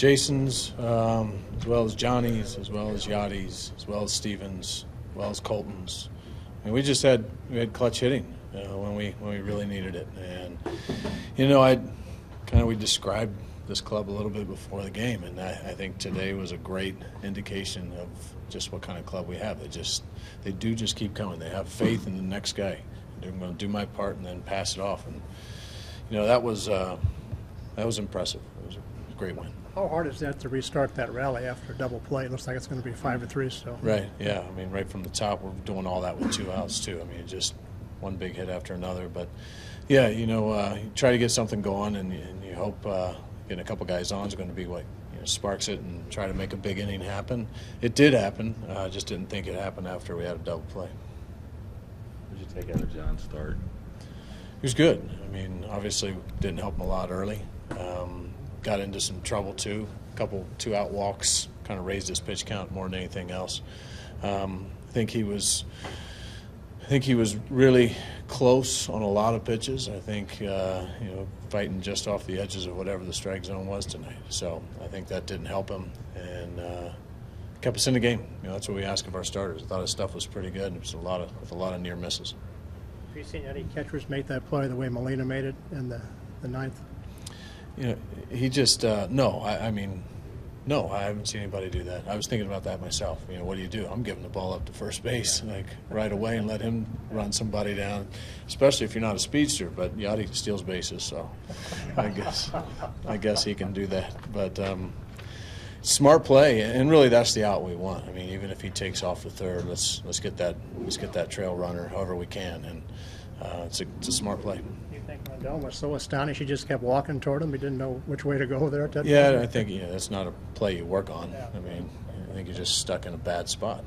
Jason's, as well as Johnny's, as well as Yachty's, as well as Stevens, as well as Colton's. And we had clutch hitting when we really needed it. And we described this club a little bit before the game, and I think today was a great indication of just what kind of club we have. They do just keep coming. They have faith in the next guy. I'm going to do my part and then pass it off. And that was impressive. It was a great win. How hard is that to restart that rally after a double play? It looks like it's going to be 5-3 still. Right, yeah. I mean, right from the top, we're doing all that with 2 outs, too. I mean, just one big hit after another. But, yeah, you try to get something going, and you hope getting a couple guys on is going to be what sparks it and try to make a big inning happen. It did happen. I just didn't think it happened after we had a double play. What did you take out of John's start? He was good. I mean, obviously didn't help him a lot early. Got into some trouble too. A couple 2-out walks kind of raised his pitch count more than anything else. I think he was really close on a lot of pitches. I think fighting just off the edges of whatever the strike zone was tonight. So I think that didn't help him and kept us in the game. That's what we ask of our starters. I thought his stuff was pretty good. It was with a lot of near misses. Have you seen any catchers make that play the way Molina made it in the ninth? He just no. No, I haven't seen anybody do that. I was thinking about that myself. What do? I'm giving the ball up to first base right away and let him run somebody down, especially if you're not a speedster. But Yachty steals bases, so I guess he can do that. But smart play, and really that's the out we want. I mean, even if he takes off the third, let's get that trail runner however we can, and it's a smart play. You think Rendon was so astonished he just kept walking toward him? He didn't know which way to go there at that point? Point? I think that's not a play you work on. Yeah. I mean, I think you're just stuck in a bad spot.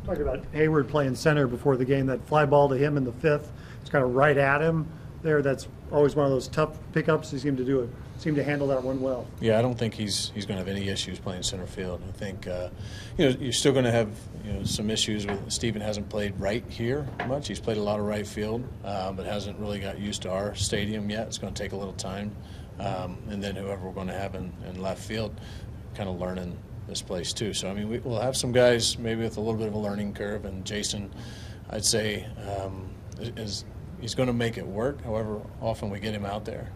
Talking about Hayward playing center before the game, that fly ball to him in the 5th, it's kind of right at him there. That's always one of those tough pickups. He seemed to handle that one well. Yeah, I don't think he's going to have any issues playing center field. I think you're still going to have some issues with Steven. Hasn't played right here much. He's played a lot of right field, but hasn't really got used to our stadium yet. It's going to take a little time, and then whoever we're going to have in left field, kind of learning this place too. So I mean, we'll have some guys maybe with a little bit of a learning curve, and Jason, I'd say, he's going to make it work. However often we get him out there,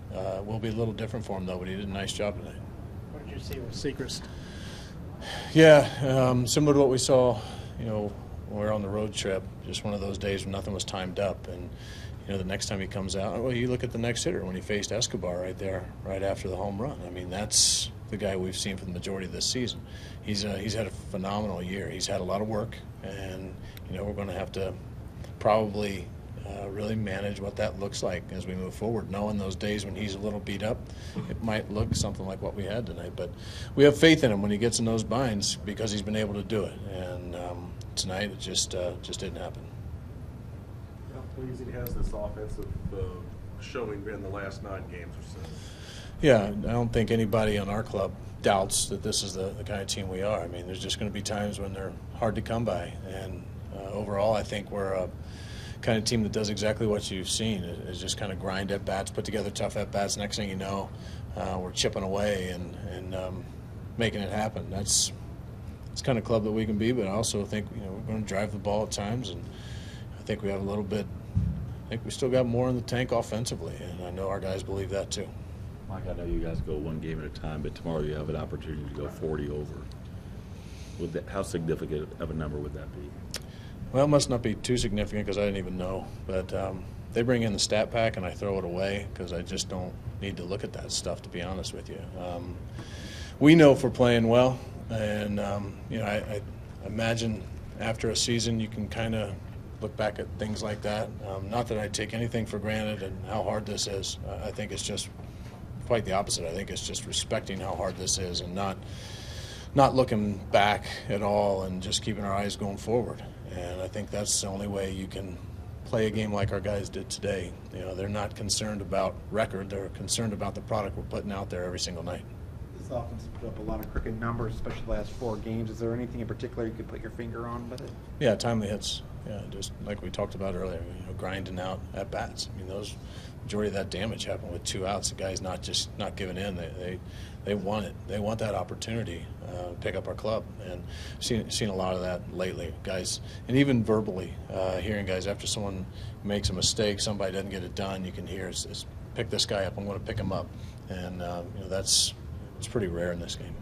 will be a little different for him though. But he did a nice job tonight. What did you see with Sechrist? Yeah, similar to what we saw, when we were on the road trip. Just one of those days when nothing was timed up, and the next time he comes out, well, you look at the next hitter when he faced Escobar right there, right after the home run. I mean, that's the guy we've seen for the majority of this season. He's had a phenomenal year. He's had a lot of work, and we're going to have to probably really manage what that looks like as we move forward, knowing those days when he's a little beat up, it might look something like what we had tonight. But we have faith in him when he gets in those binds because he's been able to do it. And tonight it just didn't happen. How pleasing has this offensive showing been the last 9 games or so? Yeah, I don't think anybody on our club doubts that this is the kind of team we are. I mean, there's just going to be times when they're hard to come by. And overall, I think we're a kind of team that does exactly what you've seen, is just kind of grind at bats, put together tough at bats. Next thing you know, we're chipping away and making it happen. That's the kind of club that we can be. But I also think we're going to drive the ball at times, and I think we have a little bit. I think we still got more in the tank offensively, and I know our guys believe that too. Mike, I know you guys go one game at a time, but tomorrow you have an opportunity to go 40 over. How significant of a number would that be? Well, it must not be too significant because I didn't even know. But they bring in the stat pack and I throw it away because I just don't need to look at that stuff, to be honest with you. We know if we're playing well, and I imagine after a season you can kind of look back at things like that. Not that I take anything for granted and how hard this is. I think it's just quite the opposite. I think it's just respecting how hard this is and not looking back at all and just keeping our eyes going forward. And I think that's the only way you can play a game like our guys did today. They're not concerned about record. They're concerned about the product we're putting out there every single night. This offense put up a lot of cricket numbers, especially the last 4 games. Is there anything in particular you could put your finger on with it? Yeah, timely hits. Yeah, just like we talked about earlier, grinding out at bats. I mean, those majority of that damage happened with 2 outs. The guy's not giving in. They want it. They want that opportunity to pick up our club, and seen a lot of that lately. Guys, and even verbally, hearing guys after someone makes a mistake, somebody doesn't get it done, you can hear it's pick this guy up. I'm going to pick him up, and it's pretty rare in this game.